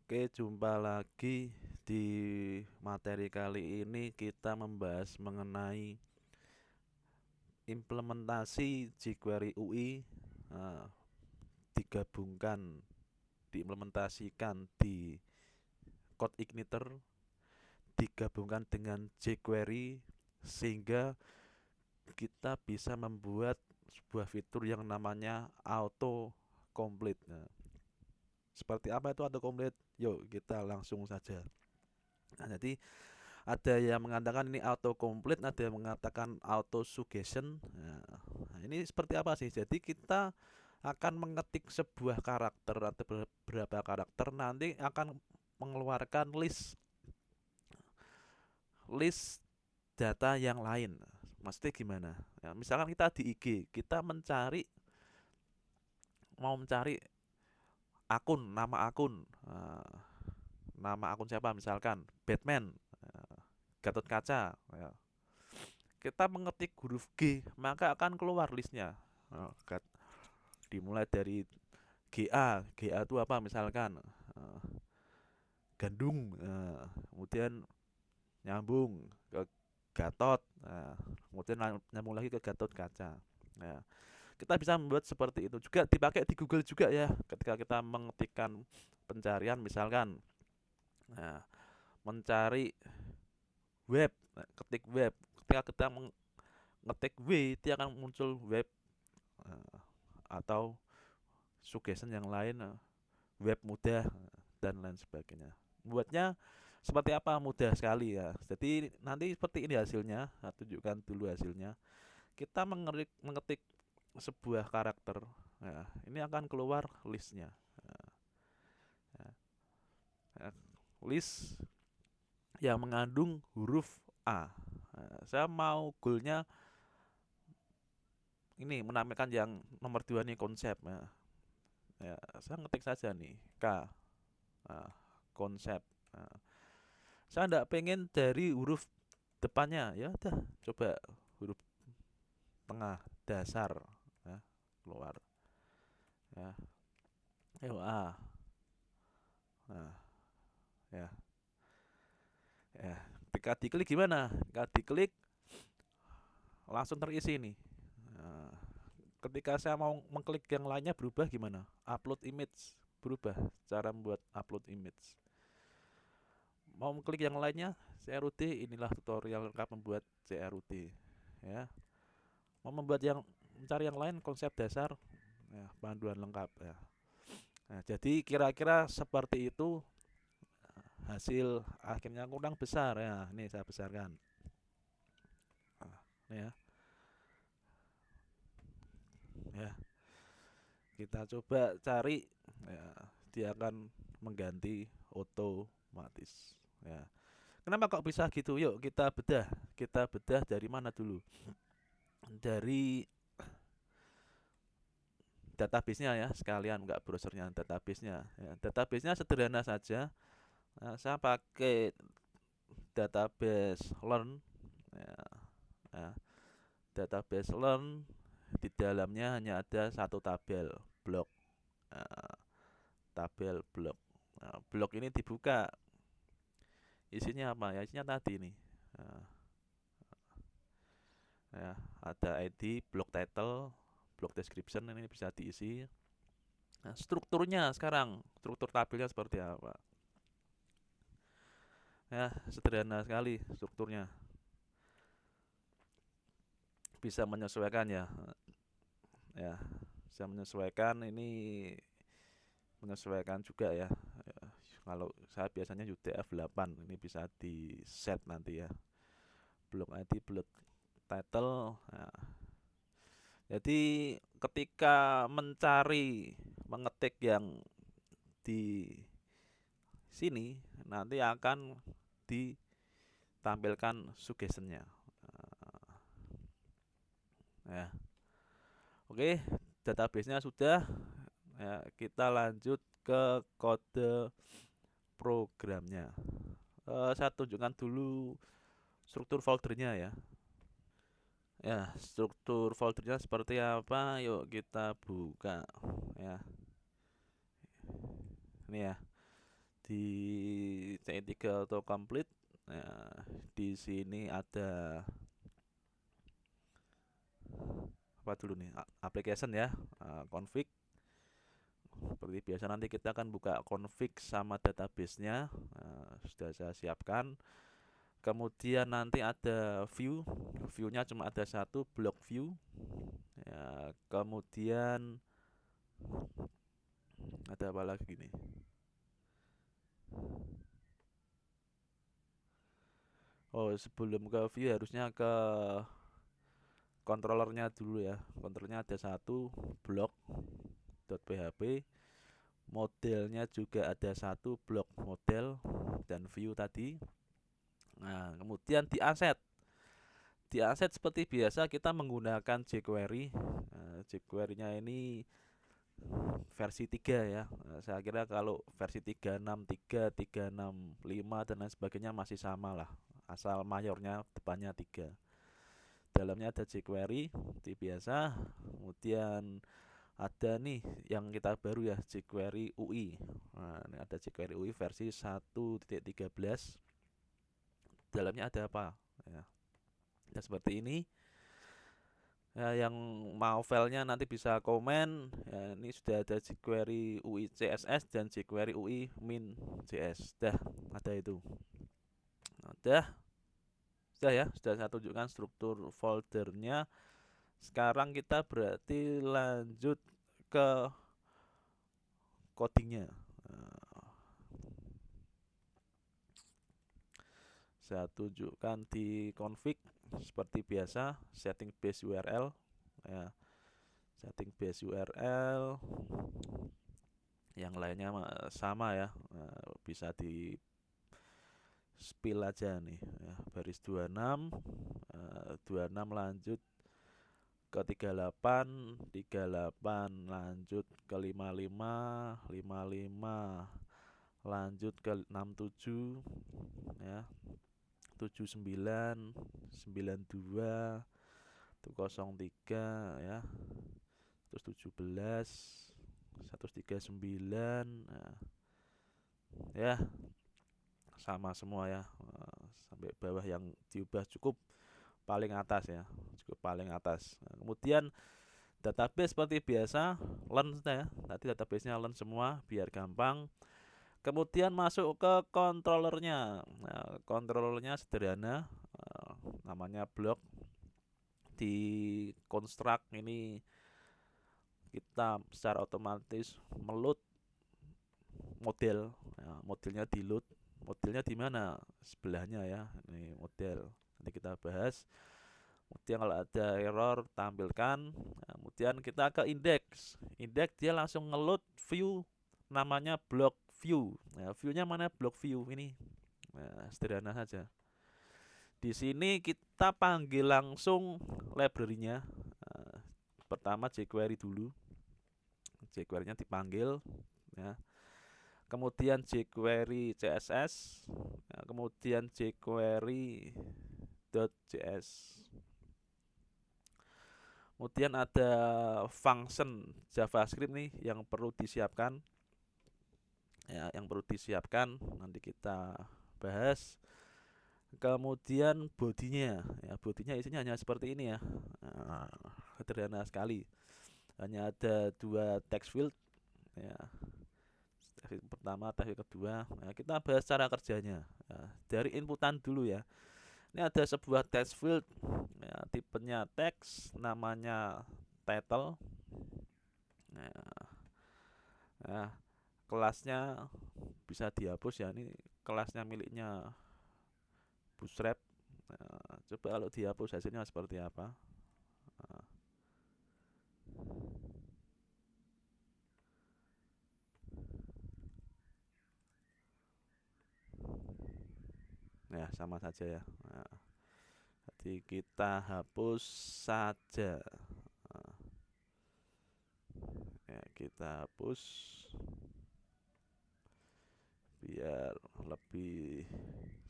Oke, jumpa lagi di materi kali ini kita membahas mengenai implementasi jQuery UI eh, digabungkan, diimplementasikan di Code Igniter, digabungkan dengan jQuery sehingga kita bisa membuat sebuah fitur yang namanya auto complete. Nah, seperti apa itu auto complete? Yuk kita langsung saja. Nah, jadi ada yang mengatakan ini auto complete, ada yang mengatakan auto suggestion. Nah, ini seperti apa sih? Jadi kita akan mengetik sebuah karakter atau beberapa karakter, nanti akan mengeluarkan list list data yang lain. Maksudnya gimana? Ya, misalkan kita di IG, kita mau mencari akun, nama akun siapa? Misalkan Batman, Gatot Kaca. Ya. Kita mengetik huruf G, maka akan keluar listnya. Oh, dimulai dari GA itu apa misalkan Gandung, kemudian nyambung ke Gatot, kemudian nyambung lagi ke Gatot Kaca. Nah, kita bisa membuat seperti itu juga dipakai di Google juga ya, ketika kita mengetikkan pencarian misalkan, nah, mencari web, nah, ketik web, ketika kita mengetik W, dia akan muncul web eh, atau suggestion yang lain, web mudah dan lain sebagainya. Buatnya seperti apa? Mudah sekali ya. Jadi nanti seperti ini hasilnya. Saya tunjukkan dulu hasilnya. Kita mengetik sebuah karakter. Ya, ini akan keluar listnya. Ya, ya, list yang mengandung huruf A. Nah, saya mau goalnya ini menampilkan yang nomor dua nih konsep. Ya, saya ngetik saja nih K. Nah, konsep. Nah, saya tidak pengen dari huruf depannya, ya udah coba huruf tengah dasar, ya, keluar, ya, ayo A, nah, ya, ya, ketika diklik gimana? Ketika diklik langsung terisi nih. Nah, ketika saya mau mengklik yang lainnya berubah gimana? Upload image berubah cara membuat upload image. Mau mengklik yang lainnya CRUD, inilah tutorial lengkap membuat CRUD, ya. Mau membuat yang mencari yang lain konsep dasar, ya, panduan lengkap ya. Nah, jadi kira-kira seperti itu hasil akhirnya kurang besar ya. Ini saya besarkan. Nah, ini ya, ya. Kita coba cari ya, dia akan mengganti otomatis ya. Kenapa kok bisa gitu? Yuk kita bedah. Kita bedah dari mana dulu? Dari database-nya ya, sekalian nggak browsernya, database-nya. Ya, database-nya sederhana saja. Nah, saya pakai database learn ya, ya. Database learn di dalamnya hanya ada satu tabel blok, nah, tabel blok. Nah, blok ini dibuka, isinya apa ya? Isinya tadi nih, nah, ya, ada ID, block title, block description, ini bisa diisi. Nah, strukturnya sekarang, struktur tabelnya seperti apa? Ya, sederhana sekali strukturnya, bisa menyesuaikan ya, ya, bisa menyesuaikan ini, menyesuaikan juga ya. Ya, kalau saya biasanya UTF 8, ini bisa di set nanti ya. Block ID, block title. Nah, jadi ketika mencari, mengetik yang di sini nanti akan ditampilkan suggestionnya. Ya, oke, databasenya sudah. Ya, kita lanjut ke kode programnya. Saya tunjukkan dulu struktur foldernya ya. Ya, struktur foldernya seperti apa? Yuk kita buka ya. Ini ya. Di CI3 autocomplete, nah, di sini ada apa dulu nih? Application ya, config. Seperti biasa nanti kita akan buka config sama database-nya. Sudah saya siapkan. Kemudian nanti ada view, view-nya cuma ada satu, block view. Ya, kemudian ada apa lagi nih? Oh, sebelum ke view harusnya ke controllernya dulu ya. Controllernya ada satu, block.php. Modelnya juga ada satu, block model dan view tadi. Nah, kemudian di asset. Di asset seperti biasa kita menggunakan jQuery. jQuery-nya ini versi 3 ya. Saya kira kalau versi 363, 365 dan lain sebagainya masih sama lah. Asal mayornya depannya 3. Dalamnya ada jQuery seperti biasa. Kemudian ada nih yang kita baru ya, jQuery UI. Nah, ini ada jQuery UI versi 1.13. Dalamnya ada apa? Ya, ya seperti ini. Ya, yang mau filenya nanti bisa komen. Ya, ini sudah ada jQuery UI CSS dan jQuery UI min JS. Dah, ada itu. Udah, sudah ya, sudah saya tunjukkan struktur foldernya. Sekarang kita berarti lanjut ke codingnya. Saya tunjukkan di config seperti biasa, setting base URL ya, setting base URL yang lainnya sama ya. Bisa di spill aja nih ya, baris 26 26 lanjut ke 38, 38 lanjut ke 55, 55 lanjut ke 67 ya, 79, 92, 103 ya, terus 17, 139 ya, sama semua ya, sampai bawah yang diubah cukup paling atas ya, cukup paling atas. Kemudian database seperti biasa, learn ya, tadi databasenya learn semua biar gampang. Kemudian masuk ke controllernya. Nah, controllernya sederhana, namanya block. Di construct ini kita secara otomatis meload model. Ya, modelnya di load. Modelnya di mana? Sebelahnya ya. Ini model. Nanti kita bahas. Kemudian kalau ada error tampilkan. Nah, kemudian kita ke index. Index dia langsung ngeload view namanya block view. Nah, view-nya mana? Block view ini. Nah, sederhana saja. Di sini kita panggil langsung library-nya. Pertama jQuery dulu. jQuery-nya dipanggil ya. Kemudian jQuery CSS, ya, kemudian jQuery.js. Kemudian ada function JavaScript nih yang perlu disiapkan. Ya, yang perlu disiapkan nanti kita bahas. Kemudian bodinya, ya bodinya isinya hanya seperti ini ya, sederhana sekali. Hanya ada dua text field, ya. Text field pertama, text field kedua. Nah, kita bahas cara kerjanya. Ya, dari inputan dulu ya. Ini ada sebuah text field, ya, tipenya text, namanya title. Nah, kelasnya bisa dihapus ya. Ini kelasnya miliknya Bootstrap. Coba kalau dihapus hasilnya seperti apa. Ya sama saja ya. Jadi kita hapus saja. Ya, kita hapus biar lebih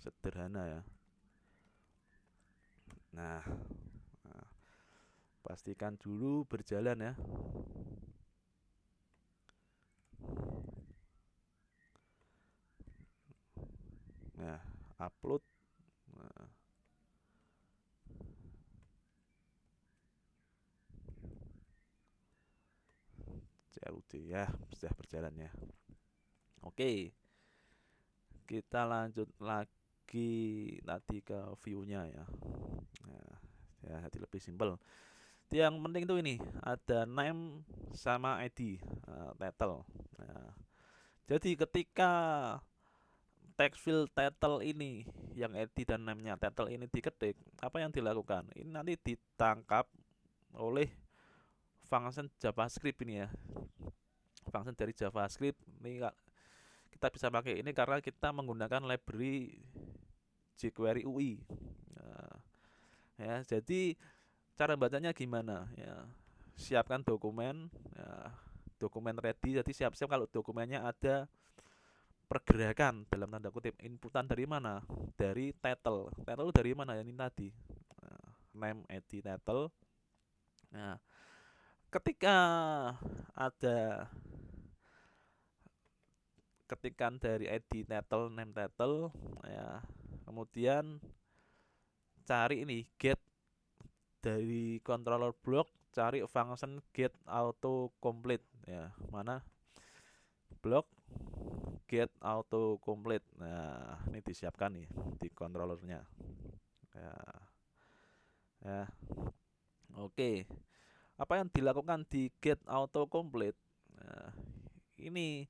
sederhana ya. Nah, pastikan dulu berjalan ya. upload. Nah, CLUD ya, sudah berjalan ya. Oke, kita lanjut lagi tadi ke view-nya ya. Nah, ya jadi lebih simpel. Yang penting tuh ini ada name sama ID, title. Nah, jadi ketika text field title ini yang ID dan name-nya title ini diketik, apa yang dilakukan? Ini nanti ditangkap oleh function JavaScript ini ya. Function dari JavaScript ini kita bisa pakai ini karena kita menggunakan library jQuery UI. Nah, ya, jadi cara bacanya gimana? Ya, siapkan dokumen, ya, dokumen ready. Jadi siap-siap kalau dokumennya ada pergerakan dalam tanda kutip. Inputan dari mana? Dari title. Title dari mana? Ini tadi. Nah, name, ID, title. Nah, ketika ada ketikan dari ID, title, name, title, ya, kemudian cari ini get dari controller block, cari function get auto complete ya, mana block get auto complete. Nah, ini disiapkan nih di controllernya ya. Ya, oke, apa yang dilakukan di get auto complete? Nah, ini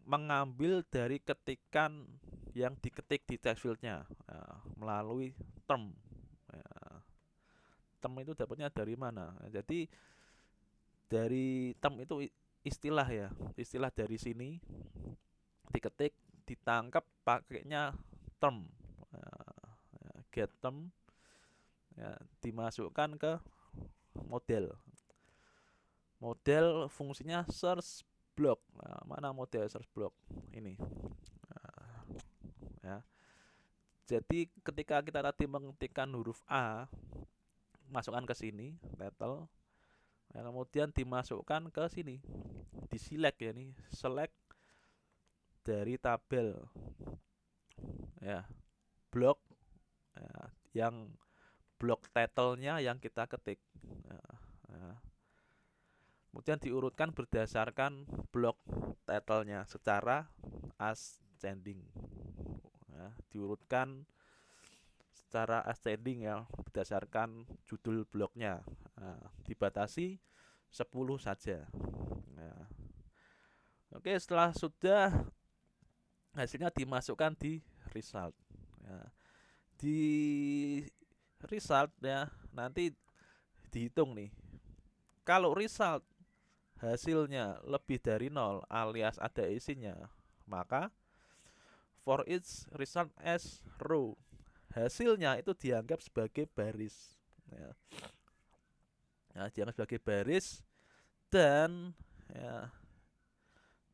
mengambil dari ketikan yang diketik di text fieldnya ya, melalui term ya. Term itu dapatnya dari mana? Jadi dari term itu istilah ya, istilah dari sini diketik, ditangkap pakainya term, get term, ya, dimasukkan ke model. Model fungsinya search block. Nah, mana model search block ini? Nah, ya. Jadi ketika kita tadi mengetikkan huruf A, masukkan ke sini title. Nah, kemudian dimasukkan ke sini, di select ya, nih select dari tabel ya, blok ya, yang blok title-nya yang kita ketik ya, ya. Kemudian diurutkan berdasarkan blok title-nya secara ascending ya, diurutkan secara ascending ya, berdasarkan judul bloknya. Nah, dibatasi 10 saja ya. Oke, setelah sudah, hasilnya dimasukkan di result ya. Di result ya, nanti dihitung nih, kalau result hasilnya lebih dari 0 alias ada isinya, maka for each result as row, hasilnya itu dianggap sebagai baris ya. Nah, dianggap sebagai baris dan ya,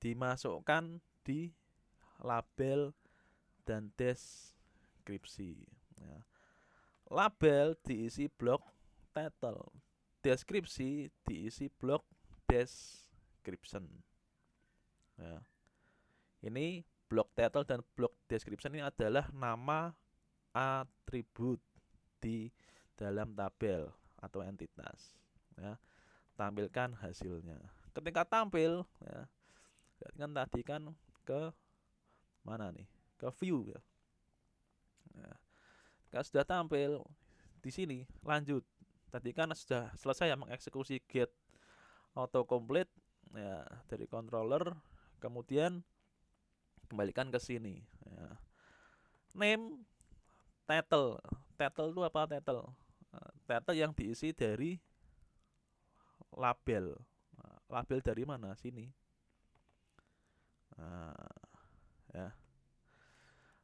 dimasukkan di label dan deskripsi ya. Label diisi blok title, deskripsi diisi blok description ya. Ini blok title dan blok description ini adalah nama atribut di dalam tabel atau entitas ya. Tampilkan hasilnya. Ketika tampil ya, kan tadi kan ke mana nih? Ke view ya. Nah, kalau sudah tampil di sini, lanjut. Tadi kan sudah selesai ya mengeksekusi get autocomplete ya dari controller, kemudian kembalikan ke sini ya. Name, title. Title itu apa title? Title yang diisi dari label. Label dari mana? Sini. Nah, ya.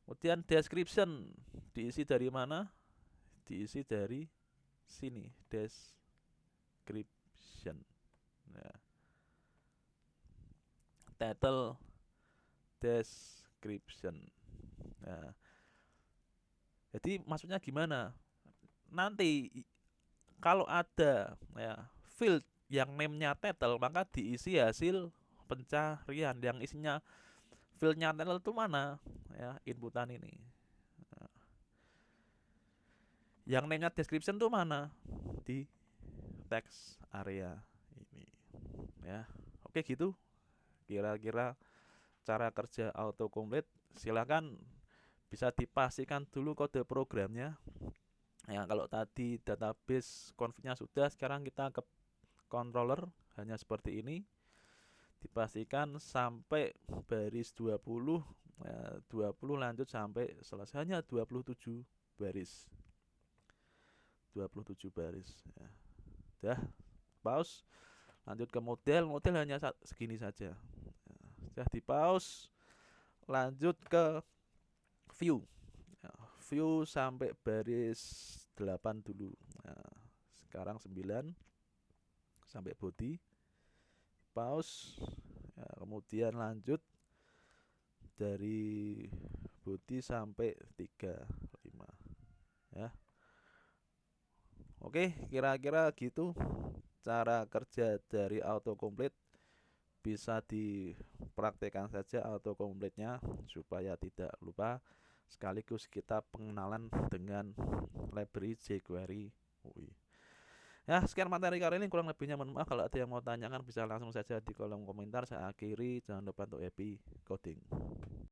Kemudian description diisi dari mana? Diisi dari sini, description ya. Title description ya. Jadi maksudnya gimana? Nanti kalau ada ya field yang name-nya title, maka diisi hasil pencarian yang isinya fieldnya tunnel itu mana ya, inputan ini. Nah, yang namanya description tuh mana, di text area ini ya. Oke gitu kira-kira cara kerja autocomplete. Silakan bisa dipastikan dulu kode programnya ya. Kalau tadi database config-nya sudah, sekarang kita ke controller, hanya seperti ini. Dipastikan sampai baris 20 ya, 20 lanjut sampai selesai, hanya 27 baris, 27 baris ya. Udah, pause, lanjut ke model hanya segini saja ya. Sudah di pause, lanjut ke view ya, view sampai baris 8 dulu ya. Sekarang 9 sampai body, pause ya, kemudian lanjut dari body sampai 35 ya. Oke, kira-kira gitu cara kerja dari autocomplete. Bisa dipraktekkan saja autocomplete-nya supaya tidak lupa. Sekaligus kita pengenalan dengan library jQuery UI. Ya, sekian materi kali ini, kurang lebihnya mohon maaf. Kalau ada yang mau tanyakan bisa langsung saja di kolom komentar. Saya akhiri, jangan lupa untuk happy coding.